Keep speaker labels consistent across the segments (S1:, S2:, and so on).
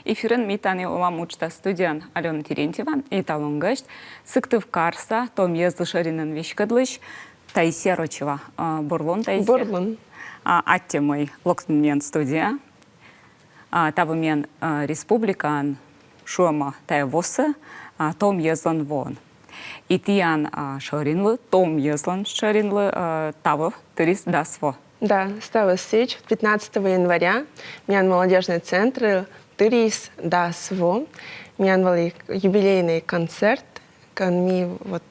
S1: Эфирін мейтаны олам учта студиян Алена Терентьева и талонгашт. Сыктыв карса, том езды шаринын вешкадлыш, Таисия Рочева. Бурлон, Таисия.
S2: Бурлон.
S1: Атте мой локтын мен студия. Табы мен республикан шуама тайвосы, том езлан вон. И тиян шаринлы, том езлан шаринлы, табы тырис дасво.
S2: Да, стала встреча 15 января. Мян молодежный центр Тырис Дасво. Мян вали юбилейный концерт. Кан ми вот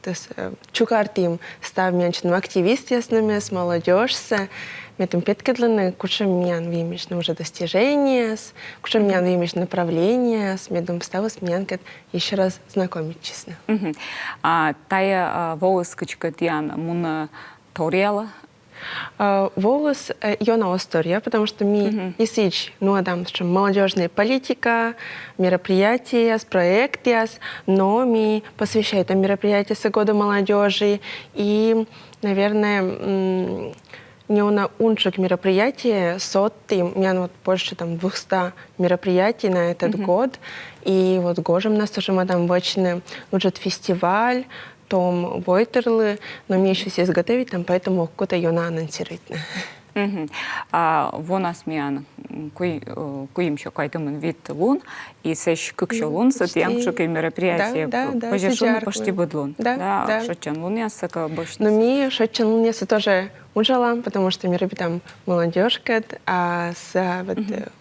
S2: чукартим став мянчным активист яснами с молодежью. Метым петкедланы, кушам мян вимеш уже достижения, кушам мян вимеш направления, с медом сталось мянкет еще раз знакомить честно.
S1: Тая волоскочка тиян муна ториала?
S2: Волос ёна история, потому что ми исич, ну адам, что молодежная политика, мероприятия, проекты, но ми посвящает мероприятия с года молодежи и, наверное, не на уншик мероприятия, сотты, у меня вот больше там 200 мероприятий на этот год, и вот гожем нас тоже мы там вочны, уже фестиваль, том Войтерлы, но мне еще все изготовить там, поэтому какой-то ее анонсировать.
S1: Вон асмиян куим еще кайтымын вид лун, и сэш кукшо лун, сатьям шукай мероприятие, пожешун почти будлун. Да, шотчан лун ясака больше.
S2: Но мне шотчан лун яса тоже ужала, потому что мы там молодежка, а с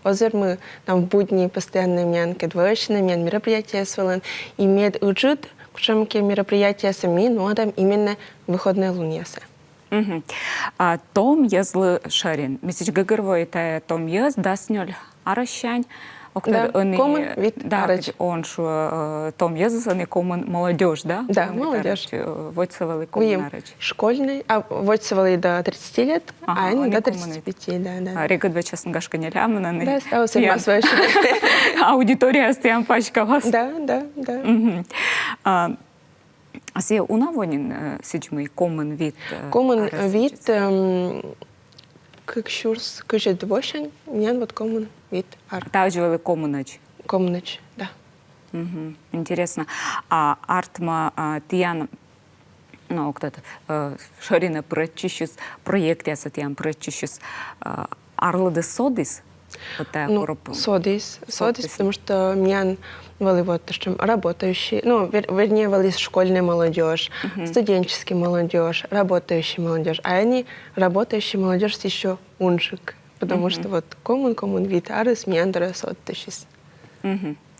S2: озер мы там в будни постоянно мянка двоечные, мян мероприятия свален, и мед учит, кушамки мероприятия сами, но там именно выходные луньясы.
S1: Том езлы шарин. Месяц гагырво это том ез даснёль аращань.
S2: Да, коммун вид
S1: арач. Он шо том ез они коммун молодежь, да?
S2: Да, молодежь.
S1: Войцевали коммун арач.
S2: Школьный, а войцевали до 30 лет, а они до 35, да.
S1: Рега два часа гашка не лямна.
S2: Да, стало все массовое.
S1: Аудитория стоям пачка вас.
S2: Да.
S1: А се унавонин сидьмый коммун вид?
S2: Коммун вид, как шурс, кыжет двошень, нян вот коммун вид арт.
S1: Тадживали коммунач?
S2: Коммунач, да.
S1: Интересно. А артма тиян, ну, кто-то, шарина прочищус, проект я сатьям прочищус, арлады содис?
S2: Ну, содис, потому что мян вали вот что работающие, ну, вернее, вали школьная молодежь, студенческая молодежь, работающая молодежь, а они работающая молодежь еще уншик, потому что вот коммун вид арыс мяндра содтащис.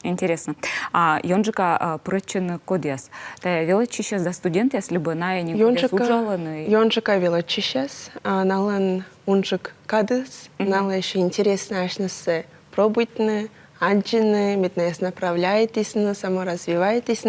S1: Интересно. А Йонжика прочен кодиас. Та величище за студенты, если бы на не кодиас уджаланы.
S2: Йонжика величище, налан унжик кадыс, нала еще интересно, аж нас пробуйтны, аджины, метнес направляетесь, саморазвиваетесь,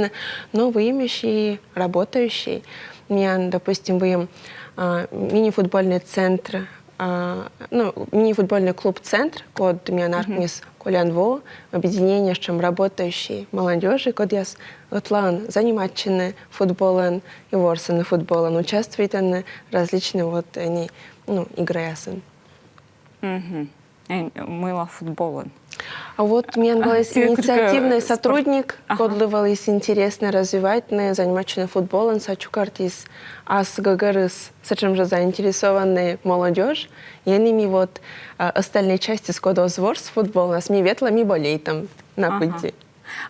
S2: но вы имеющие, работающие. Мян, допустим, вы мини-футбольный центр, ну, мини-футбольный клуб-центр, код Мианаркнис Колянво, объединение, с чем работающие молодежи, код яс отлан занимательны футболом и ворсаны футболом, участвуют на различные вот они, ну, игры ясын.
S1: Мыло футболом.
S2: А вот мне нравился инициативный сотрудник, кодлывались интересно развивать, заниматься футболом, сачукартис, а с гагарыс, с чем же заинтересованная молодежь, и они вот остальные части с кодозворс футбола, с ми ветла, ми болей там на пути.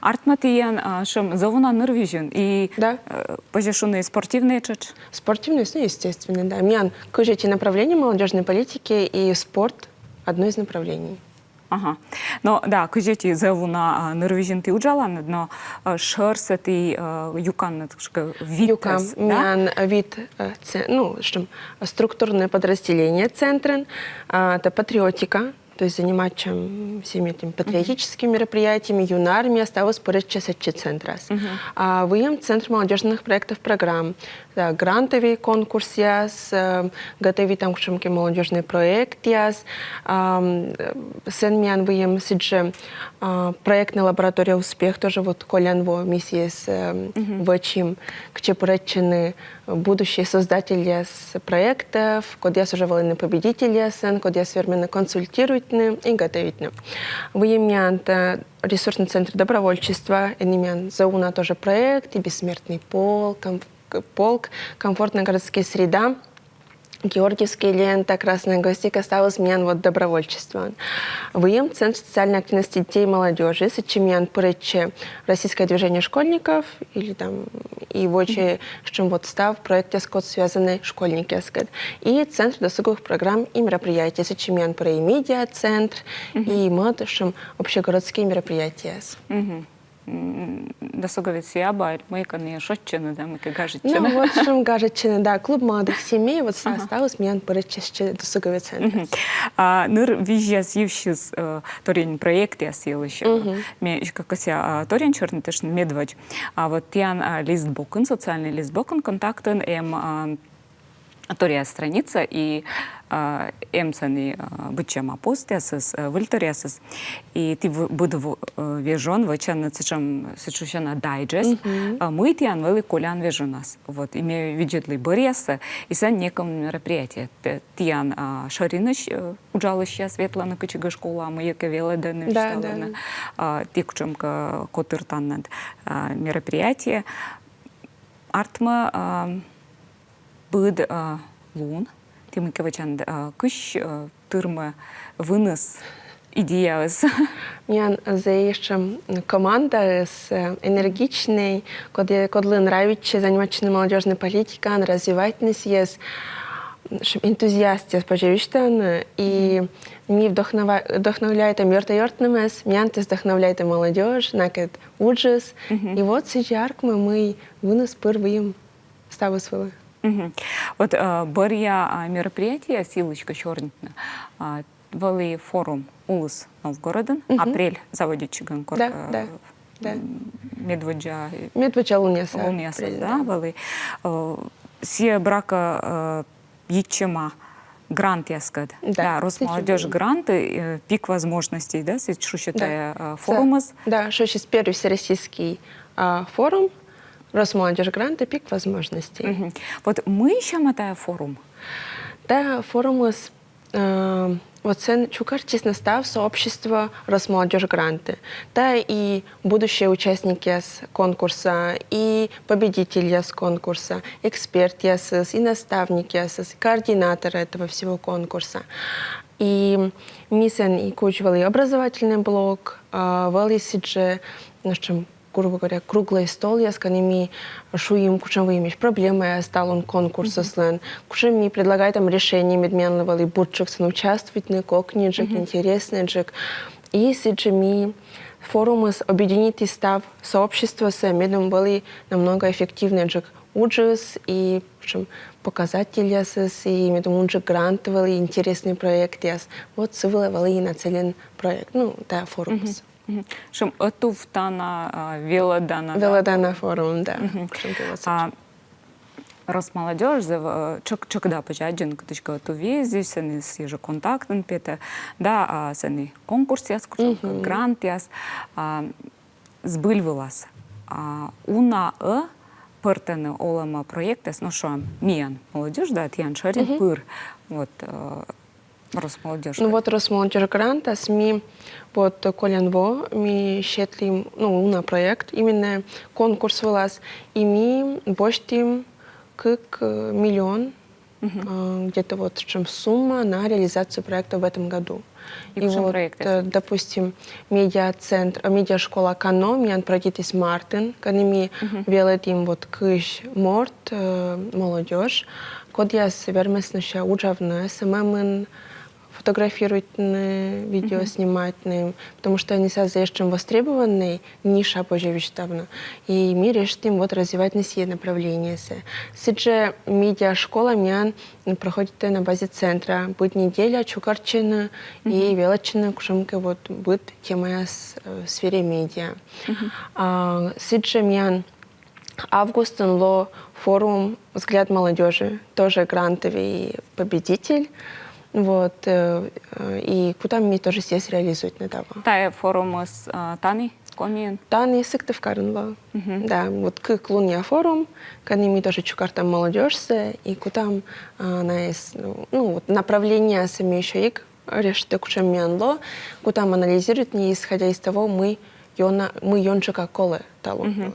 S1: Артматиян, шем завуна нырвижен и позишуны спортивные чач?
S2: Спортивные, ну, естественно, да. Мян, кажете направление молодежной политики и спорт одно из направлений.
S1: Но да, кажете завуна нырвижен ты уджалан, но шерса ты юкан вид.
S2: Юкам, мян вид, ну, что структурное подразделение центра, это патриотика. То есть заниматься всеми этими патриотическими мероприятиями, юнарами осталось поряд часачи центра. А вы Центр молодежных проектов программ, да, грантовый конкурс готовить там кушамки молодежный проект сен вы сидже проектная лаборатория успех тоже вот Колянво миссия с вачим, где порядчины будущие создатели с проектов, код я уже волны победители сен, код я сверменно консультируют готовительны и готовительны. Выемян ресурсный центр добровольчества, энимян зауна тоже проект, и бессмертный полк, комфортная городская среда, Георгиевская лента, Красная гвоздика, осталось мян вот добровольчество. Выем Центр социальной активности детей и молодежи, сочемян порече Российское движение школьников, или там, и воче, с чем вот став, проект скот связанный школьники скот. И Центр досуговых программ и мероприятий, сочемян про и медиа-центр, и мод, чем общегородские мероприятия.
S1: Досуговец яба, мы, конечно, шотчины, да, мы кажется.
S2: Ну, вот, чем кажется, да, клуб молодых семей, вот осталось мян порече досуговый центр.
S1: Ныр визжас евшис торень проекты осилыще. Мне как ося торень черный też медведь. А вот ян листбокен, социальный листбокен, контактен, Тория страница и эмсани бычем апостиасыз, вильториасыз. И ты буду вежон, вачан цечем сечущена дайджест. Мы тян вели колян вежу нас. Вот имею виджетли борьяса и сан неком мероприятие. Тян шаринаш уджалыща Светлана кычыга школа, мы еке веле даны вставлена. Тикчем котыртаннад мероприятие. Артма Быд лун, тимикевичан кыш тырма вынос идеяс.
S2: Мян заещем команда с энергичной, кодлы нравится заниматься молодежной политикой, развивательность есть, энтузиасты споживищан и мне вдохновляет мертвоёртным, мян ты вдохновляет молодежь, накед ужас. И вот сейчас мы вынос первым ставы свой.
S1: Вот борья мероприятия силочка чернитна. Вали форум Улус Новгороден, апрель заводит чиганкор.
S2: Да.
S1: Медведжа Луняса, да, вали. Сия брака ячема грант, я сказать. Да, Росмолодежь гранты, пик возможностей, да, что считая форумас.
S2: Да, что сейчас первый всероссийский форум. Росмолодежь гранты, пик возможностей.
S1: Вот мы еще мотаем форум.
S2: Да, форум вот чукар честно став сообщество Росмолодежь гранты. Да, и будущие участники с конкурса, и победители с конкурса, эксперты и наставники, и координаторы этого всего конкурса. И миссен и кучвали образовательный блок, вали сидже, грубо говоря, круглый стол, я с каними шуим, кучем вы имеешь проблемы, стал он конкурс слен, кучем ми предлагает там решение медменного ли бурчик сан участвовать на кокниджик, интересный джик, и сидже ми форумы с объединить став сообщества с медом были намного эффективнее джик уджис и показатели и медом уджик грантовали интересный проект яс. Вот сывали нацелен проект, ну да, форумс.
S1: Шим отуфтана велодана.
S2: Велодана форум, да.
S1: Росмолодежь, чокда почаджен, каточка туве, здесь они съезжу контактен пете, да, сани конкурс яс, грант яс, сбыльвилас. Уна пертене олама проектес, ну что, миян молодежь, да, тян шарин пыр, вот, Росмолодежь.
S2: Ну вот Росмолодежь гранта, СМИ, вот Колянво, ми щетлим, ну, на проект, именно конкурс вылаз, и ми бочтим как миллион, где-то вот чем сумма на реализацию проекта в этом году. И вот, допустим, медиа-центр, медиа-школа Кано, мян пройдитесь Мартин, когда мы велетим вот кыш морт, молодежь, код я свермеснося учавна, СММ фотографировать, видео снимать, потому что они сейчас еще востребованные, ниша поживищтавна. И мы решим вот развивать на все направления. Сейчас медиа-школа мян проходит на базе центра. Будет неделя чукарчина и велочина, кушамка вот будет тема в сфере медиа. Сейчас мян август ло форум «Взгляд молодежи», тоже грантовый победитель. Вот, и куда мне тоже здесь реализуют на того.
S1: Тая форум с Тани, Комин?
S2: Тани, Сыктывкарынло. Да, вот к Клуния форум, когда мы тоже чукар там молодежь, и куда она есть, ну, вот направление сами еще и решты кучем мянло, кутам анализируют, не исходя из того, мы йончика колы талон.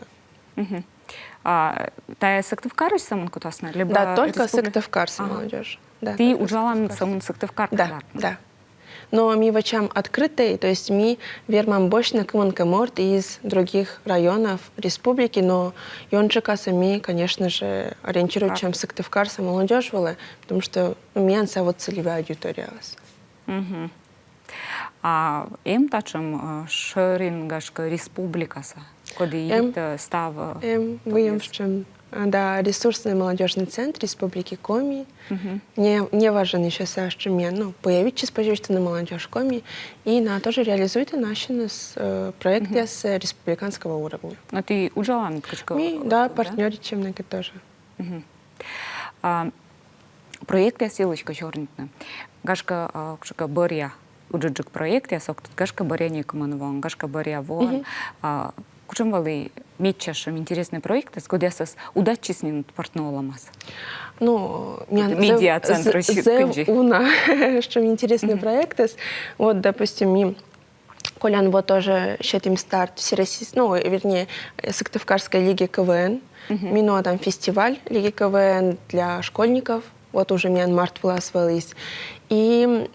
S1: Та Сыктывкар самын кутасына? Либо
S2: Да, только
S1: республика?
S2: Сыктывкар молодежь. Да,
S1: Ты
S2: только
S1: уджалан
S2: Сыктывкар.
S1: самын Сыктывкар?
S2: Да, да. Но мы вачам открытые, то есть мы вермам бочно кымонкаморт из других районов республики, но йончика сами, конечно же, ориентируют, чем Сыктывкар молодежь была, потому что меньше вот целевая аудитория.
S1: Эм тачым Шерингашка республикаса, куда идет став...
S2: Выем, чем да, ресурсный молодежный центр Республики Коми. Не важен еще чем я, ну, появиться споживчество на молодежь Коми, и на тоже реализует наши проекты с республиканского уровня.
S1: Но ты уджалан?
S2: Да, партнеры чем на тоже.
S1: Проекты силочка чернитна. Гашка Боря. Уджиджик проект, я соктут гашка Боря некоманован, гашка Боря вон. Кучем вали метчашем интересный проект, с куда сас удачи с ним партнерламас.
S2: Ну,
S1: медиа-центр
S2: уна, что интересный проект. Вот, допустим, ми Колян вот тоже считаем старт всероссийской, ну, вернее, Сыктывкарской лиги КВН. Минуа там фестиваль лиги КВН для школьников. Вот уже мен март власвались. И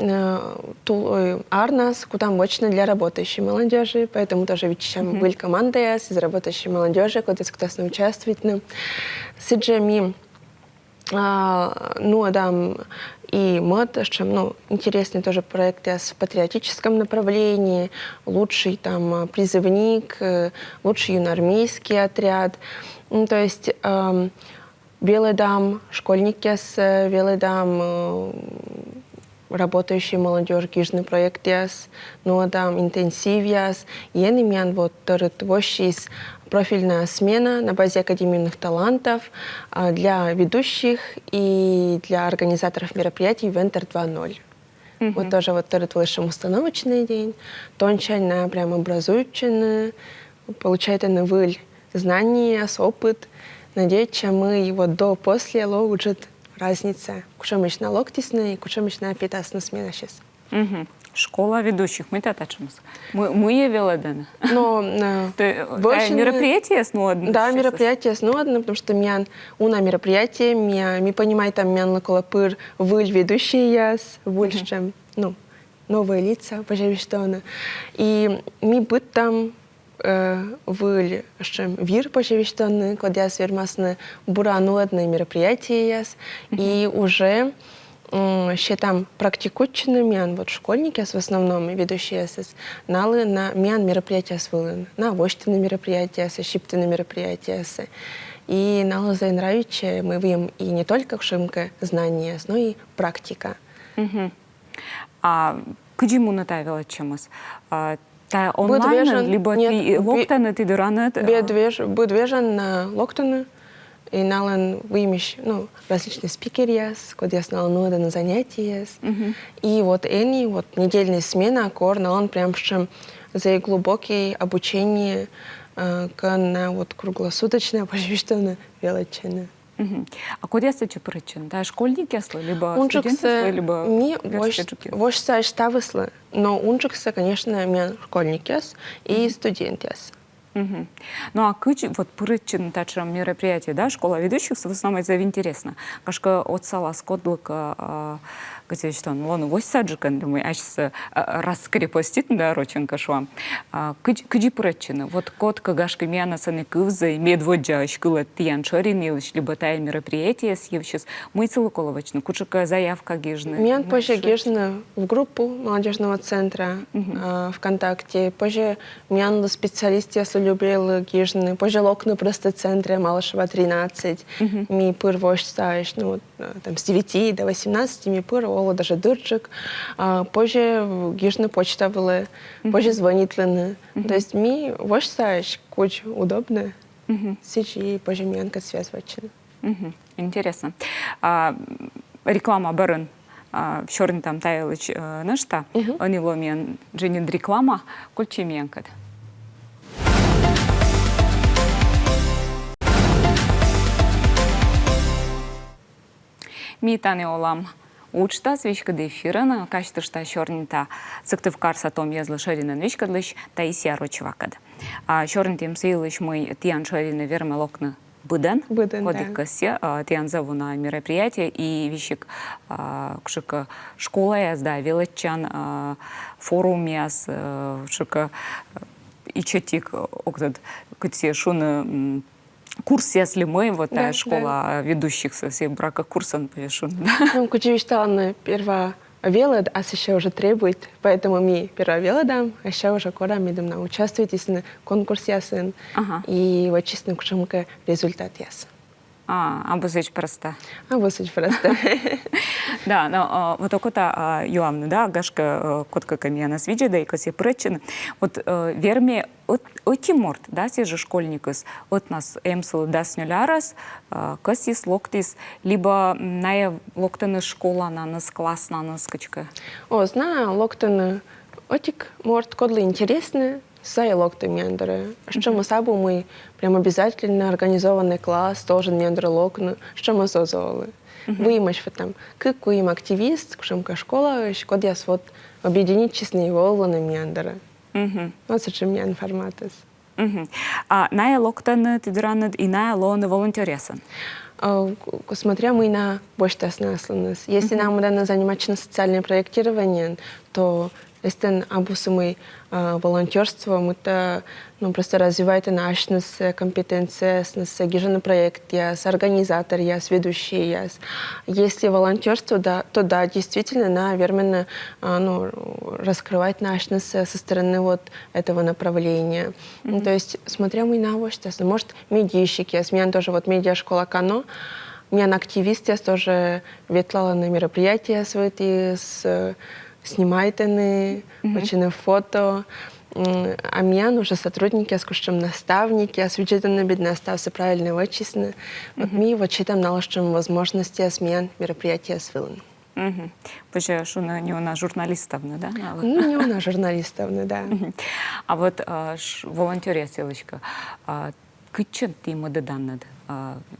S2: Арнас, куда мощно для работающей молодежи, поэтому тоже вечером были команды из работающей молодежи, куда кто-то участвует. Сиджами, ну, там и мод, ну, интересный тоже проект в патриотическом направлении, лучший там призывник, лучший юноармейский отряд. Ну, то есть белый дам, школьники с белый дам, работающие молодежь, гижный проект яс, ну там интенсив яс, енемян вот торытвощись профильная смена на базе академийных талантов для ведущих и для организаторов мероприятий Вентер 2.0. Вот тоже вот торытвышем установочный день, тончань на прям образующий, получает на выль знания, опыт. Надеюсь, что мы вот до-после лоуджит разница. Кучемыч на локтисный, кучемыч на питасна смена сейчас.
S1: Школа ведущих, мы татачимся. Мы ее велоданы.
S2: Но
S1: мероприятие снуодно.
S2: Да, мероприятие снуодно, потому что мян уна мероприятие, ми понимаем там мян на колопыр, выль ведущий яс, больше, чем, ну, новые лица, пожалуй, что она. И ми быть там выль, чем вир, пожалуй, что она, когда я свермасна бурануодное мероприятие яс, и уже ще там практикуючи мян, вот школьники в основном ведущие налы на мян мероприятия свылын, на вощтины мероприятия, щиптины мероприятия. И налы заинравичи мы выем и не только шимка знания, но и практика.
S1: А куда натавила чемос? Та онлайн, либо ты локтаны, ты дураны?
S2: Будвежан на локтаны. И нален вымещ, ну, различные спикеры, куда я знала, ну, это на занятия. И вот они, вот недельная смена, кор, нален прям чем за глубокое обучение, на вот круглосуточное, почти что на величина.
S1: А куда я причин? Да, школьники, либо студенты, либо
S2: университеты? Вож саш ставыслы, но унчикса, конечно, мен школьники и студенты.
S1: Ну а вот причин тачам мероприятия, да, школа ведущих в основном это интересно. Кашка от сала скодлыка, где что, ну ладно, вось саджикан, думаю, аж раскрепостит, да, роченка шва. Кыди причины? Вот код кагашка мяна саны кывзы, медводжа, школа тиян шаринилыч, либо тая мероприятие съевщис, мы целоколовочно, кучка заявка гижны.
S2: Мян позже гижны в группу молодежного центра ВКонтакте, позже мян специалист, если любил гижны, позже локны просто центре Малышева 13, ми пыр вощ стаешь, ну, там, с 9 до 18, ми пыр, оло даже дырчик, позже гижны почта была, позже звонитлены. То есть ми вощ стаешь, куч удобно, сейчас позже мянка связывачена.
S1: Интересно. Реклама барын. В черный там таялыч нашта, они ломен дженин реклама, кольчи мянкат. Митаны олам учта свечкады эфирын, качтышта шорнинта сыктывкар сатом езлы шаринын вичкадлыш, таисия рочевакад. Шорнинтем сейлыш мы тиян шарины верме локны Быдан, кодикасе, тиян зову на мероприятие, и вещик кшика школа язда, величан форум яз, кшика и чатик, октад, кутсе шуны курс, если мы, вот та школа ведущих со всех брака курсан повешун.
S2: Ну, кучевиштална перва велод, а сейчас уже требует, поэтому мы перва велодам, а сейчас уже кора мы думаем участвуйте на конкурсе ясын, и вот честно кушамка результат яс.
S1: Абусыч просто.
S2: Абусыч просто.
S1: Да, но вот окота юамны, да, гашка котка камья нас видит, да и косе прычин. Вот верме оти морт, да, се же школьникас, от нас эмсл дас нюлярас, косис локтис, либо ная локтаны школа на нас класс на нас качка.
S2: О, знаю, локтаны отик морт кодлы интересны. Сай локты мендеры. Что мы сабу мы прям обязательно организованный класс тоже мендеры локны. Что мы созовали? Выимаш в этом. Как им активист, кшемка школа, код я вот объединить честные волны мендеры. Вот зачем мне информатис.
S1: А ная локтаны тидранад и ная лоны волонтересан.
S2: Смотря мы на больше насланность. Если нам надо заниматься социальным проектированием, то если абусумы волонтерство, мы то просто развивает наши компетенции, с гижен проект, с организатор, с ведущий, Если волонтерство, да, то да, действительно, наверное, раскрывать наши со стороны вот этого направления. То есть, смотря мы на вот, может, медийщики, с меня тоже вот медиашкола Кано, меня активист, я тоже ветлала на мероприятия свои, снимайте очень фото, а меня уже сотрудники, я скажу, наставники, я свидетельно бедно остався правильно вычислены. Вот мы вот читаем налаживаем возможности смен мероприятия с Вилан.
S1: Почему что не у нас журналистовны, да?
S2: Ну, не у нас журналистовны, да.
S1: А вот волонтерия селочка, кычен ты модеданнад?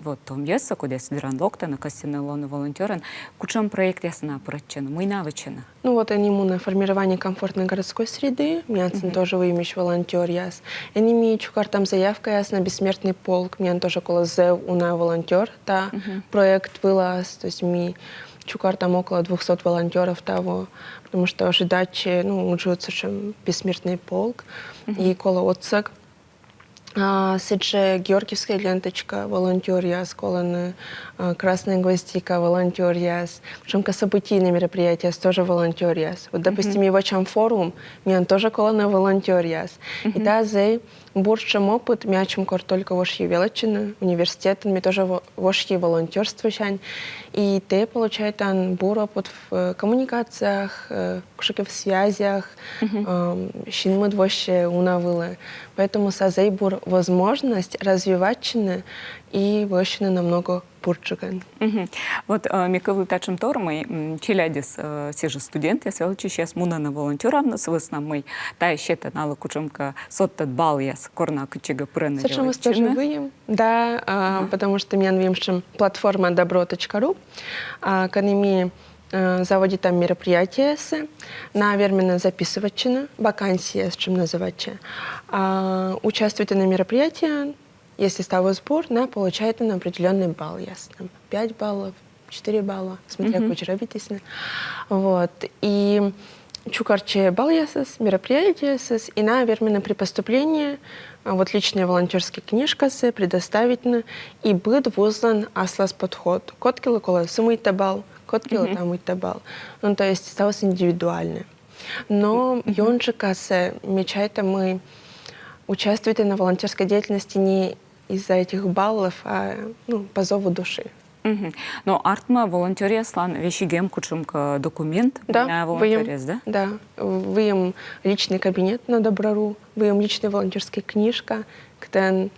S1: Вот том яса, куда сидиран локта на костяной лоны волонтерен, кучем проект ясна прочен, мы навычена.
S2: Ну вот они на формирование комфортной городской среды, мяцин тоже выимешь волонтер яс. Они имеют чукар там заявка яс на бессмертный полк, мян тоже колозев уна волонтер, та проект вылаз, то есть ми чукар там около 200 волонтеров того, потому что ожидать, учится, чем бессмертный полк и коло отцак. Сидже Георгиевская ленточка, волонтер яс, колоны Красная гвоздика, волонтер яс. Шумка событийные мероприятия, тоже волонтер яс. Вот, допустим, его чем форум, меня тоже колоны волонтер яс. И та зей бурчем опыт, мячем кор только вошьи величины, университет, мы тоже вошьи волонтерство щань. И те получают там бур опыт в коммуникациях, в связях, щин вошьи унавылы. Поэтому сазей бур возможность развивать и вошьи намного бурчиган.
S1: Вот Микавы тачем тормой, челядис все же студенты, я свелчи сейчас муна на волонтерам на свысна мы, та еще та нала кучемка соттат бал яс корна кучига прена.
S2: Зачем мы тоже выем? Да, потому что меня навемшим платформа добро.ру, канеми заводит там мероприятия, наверное, записывать вакансии, с чем называть. Участвуйте на мероприятии. Если ставил сбор, получает на определенный балл, ясно. 5 баллов, 4 балла, смотря какой робитесь. Вот. И чукарче балл ясас, мероприятие ясас, и, наверное, при поступлении вот личная волонтерская книжка предоставить и будет вызван аслас подход. Коткила кола сумуйте балл, коткила тамуйте балл. Ну, то есть сталось индивидуально. Но ёнжика мечайте мы участвуете на волонтерской деятельности не из-за этих баллов, а по зову души.
S1: Но артма волонтерия слан вещигем кучумка документ на волонтерия, да?
S2: Да, вы им личный кабинет на Доброру, вы им личная волонтерская книжка, где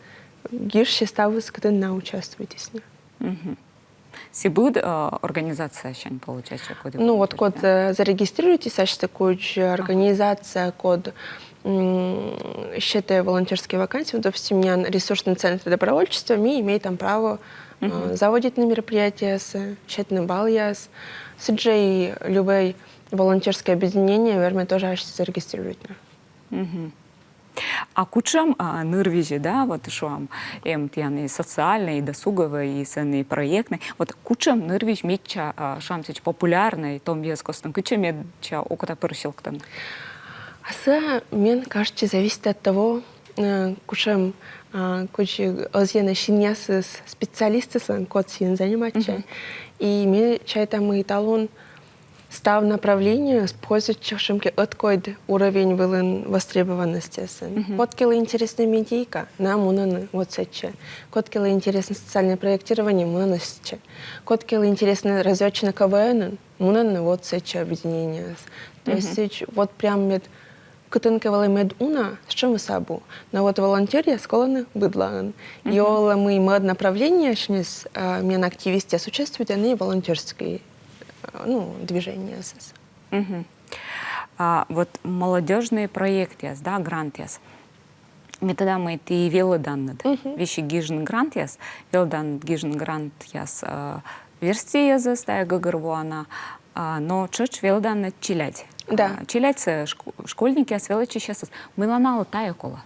S2: гирши ставус, где на участвуете с ним.
S1: Si будет организация щань получается?
S2: Ну вот код зарегистрируйтесь, а что такое организация, код считая волонтерские вакансии, допустим, у меня ресурсный центр добровольчества, мы имеем там право заводить на мероприятия, счетный бал яс. Сиджей любой волонтерское объединение, верно, тоже аж зарегистрируют.
S1: А кучам нырвижи, да, вот шуам, тяны социальный, досуговый, и проектный. Вот кучам нырвиж меча шамсич популярный, том вескостом, кучам меча окота персилктан.
S2: Аса, мне кажется, зависит от того, кучам кучи озьяна шиняс специалисты слан код син заниматься. И мне чай там и талон став направление с пользующим откойд уровень востребованности. Вот кела интересная медийка, нам унаны вот сече. Код кела интересное социальное проектирование, мунаны сече. Код кела интересное разведчина КВН, мунаны вот сече объединение. То есть вот прям мед кытынкавала мед уна, с чем мы сабу. Но вот волонтерия сколаны быдлан. И ола мы мод направление, шнес мен активисты участвуют, они волонтерские движение.
S1: Вот молодежные проекты, да, грантьяс. Метода мы ты велоданнад. Вещи гижн грантьяс, велоданнад гижн грантьяс версия язык, стая гагарвуана, но чуть велоданнад чилять.
S2: Да.
S1: Чилять школьники, а свелочи сейчас мы ланала тая кола.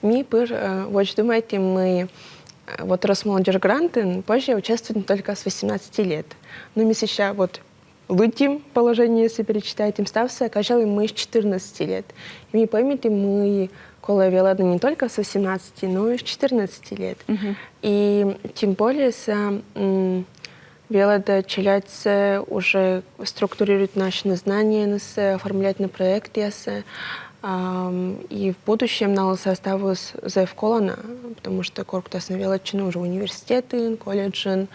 S2: Мы вот думаете, мы вот Росмолодежь гранты позже участвуют только с 18 лет. Но мы сейчас вот лытим положение, если перечитать, им стався, кажется, мы с 14 лет. И мы поймите, мы кола велада не только с 18, но и с 14 лет. И тем более велада челяться уже структурирует наши знания, оформлять на проекты. И в будущем надо составить заявколана, потому что корктас на велочину уже университеты, колледжи,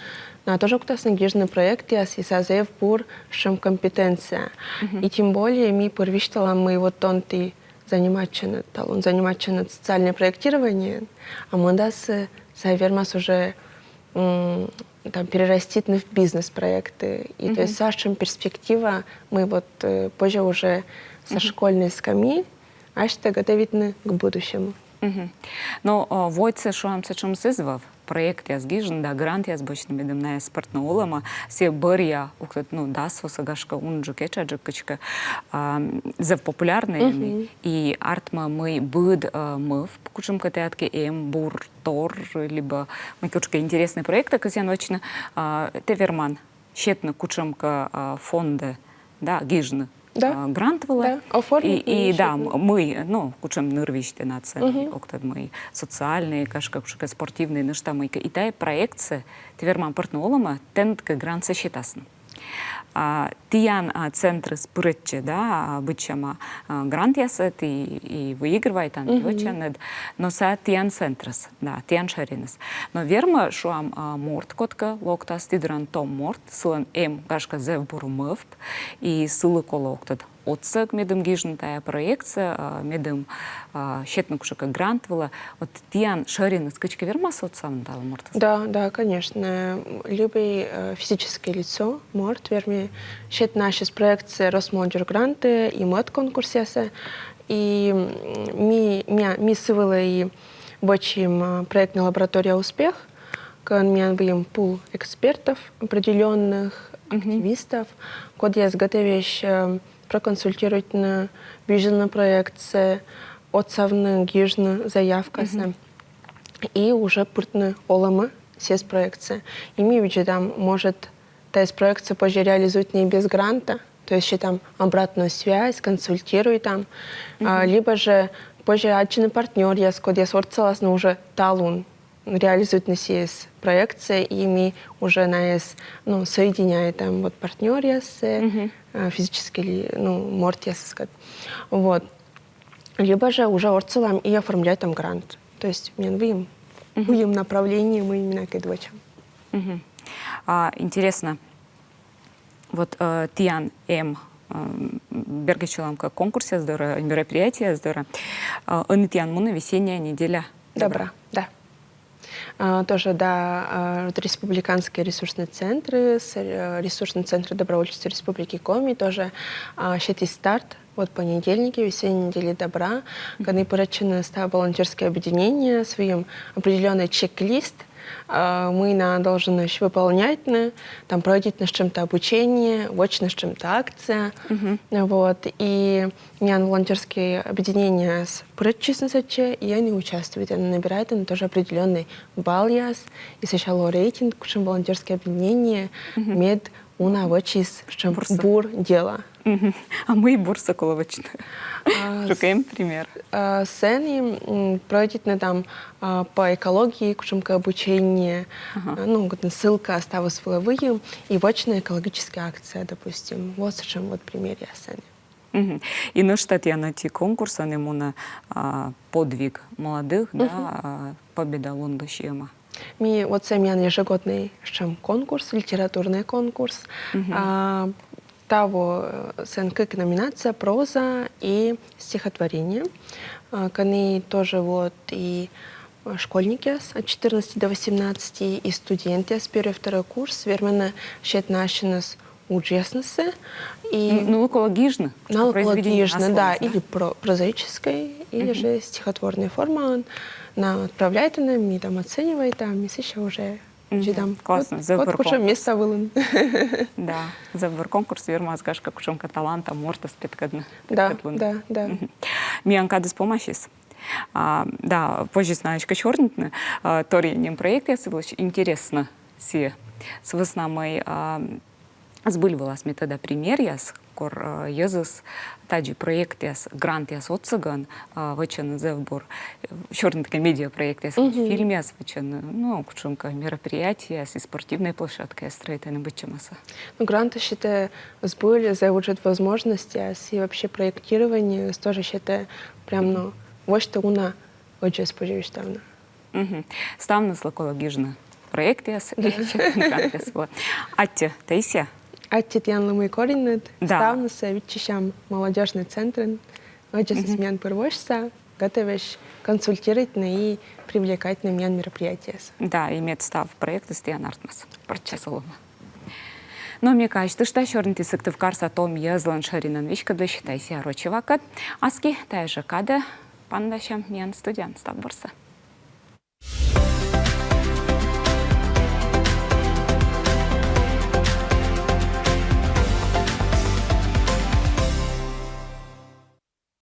S2: на тоже кто-то гижный проект, и созыв пур, чем компетенция. И тем более мы первичтала мы вот он ты заниматься над социальное проектирование, а мы нас завермас уже там перерастить в бизнес-проекты. И то есть с нашим перспектива мы вот позже уже со школьной скамьи, а что готовить к будущему.
S1: Но войце шуамся чем сызвав проект я сгижен, да грант я сбочным видом на спортно улама, все борья, да, сосагашка унджу кечаджикачка, за популярный и артма мы быд мыв, кучем котятки бур тор, либо мы кучка интересный проект, так я ночно теверман, щетно кучемка фонда, да, гижны.
S2: Да.
S1: Грантовала.
S2: Да.
S1: И да, мы, кучем нырвищте нации, мы социальные, кашка, спортивные, ну что мы. И та проекция, теверман партнолома, тентка грант сочетасна. Тиян центры спырытче, да, бычама грант ясет и выигрывает ан, но са тиян центрс, да, тиян шаринес. Но верма шуам морт котка, локта стидран том морт, сылан гашка зев бурумыв, и сылы коло октад. Отсак медым гижнтая проекция, медым щетнукшика грантвала, вот тиян шаринес, качка верма соцам дал морт?
S2: Да, конечно. Любое физическое лицо, морт, верми, щет наши проекции Росмолодежь гранты и мод конкурсе, и ми сывала и бочим проектная лаборатория «Успех», когда мы будем пул экспертов, определенных активистов, когда я сготовишь проконсультировать на вижена проекция, отцавна гижна заявка, и уже пуртны олама сес проекция. И мы видим, там может та из проекция позже реализует не без гранта, то есть там обратную связь, консультирует там, либо же позже отчинный партнер, я сорцалась, но уже талун реализует на сес проекция, и мы уже на соединяем там вот партнер с физически, морт, я сказать. Вот. Либо же уже орцелам и оформлять там грант. То есть мы будем направление, мы именно к дочам.
S1: Интересно, вот Тиян Бергачеламка конкурсе здорово, мероприятие здорово. Тиян Муна весенняя неделя
S2: Добра, да. Тоже, да, республиканские ресурсные центры, ресурсные центры добровольчества Республики Коми, тоже щети старт, вот понедельники, весенней недели добра, когда поручено стало волонтерское объединение, своим определенный чек-лист, мы должны выполнять, там проводить с чем-то обучение, очно с чем-то акция. Вот. И у меня волонтерские объединения с предчисленностью, и они участвуют. Они набирают тоже определенный балл яс. И сначала рейтинг, чем волонтерские объединения, мед, уна, вочис, чем бур дела.
S1: А ми бурса коловична. Шукаємо примір.
S2: Сцены проводить там по экологии, кушемка обучение, ну, ссылка осталась в лавые, и вочная экологическая акция, допустим. Вот с чем вот пример я сцены.
S1: І на штат я на ті конкурси, не на подвиг молодих, да, побіда Лондошема.
S2: Вот це мій ежегодний конкурс, литературный конкурс. Того СНК номинация проза и стихотворение. Они тоже вот и школьники от 14 до 18, и студенты с 1-2 курс, верменно счет нашинас ужасности. И
S1: Ну, экологично.
S2: Экологично, да, или прозаической, или же стихотворной формы. Она отправляет нам, и там оценивает, там, и сейчас уже
S1: классно,
S2: вот куча места вылын.
S1: Да, за конкурс вермаз гашка кучомка таланта морта спеткадна.
S2: Да.
S1: Мианкадыс помощис. Да, позже знаешь, качорнитны, торьянем проект я сыглач интересно си. С веснамой сбыльвалась метода пример яс, кор езус таджи проект яс, грант яс отсаган, вачен зевбор, черный медиа проект яс, фильм яс, вачен, ну, кучумка мероприятия яс, и спортивной площадкой яс, строительным бычемаса.
S2: Ну, гранты, считаю, сбыли, заучат возможности, и вообще проектирование, тоже считаю, прям, ну, вот что уна, очень сподіваюсь, ставно.
S1: Ставно слакологижно проект яс, и грант яс. Атте, Таисия?
S2: Атте Тян Лымый Коренет, ставно совещам молодежный центр, очень сменян первошься, готовишь консультировать и привлекать на меня мероприятия.
S1: Да, имеет став проекта Стиан Артмас. Процессолома. Но мне кажется, что черный сектив карса том езлан шаринан вишка да считайся рочевака. Аски, та же када, пандащам, мен студент став борса.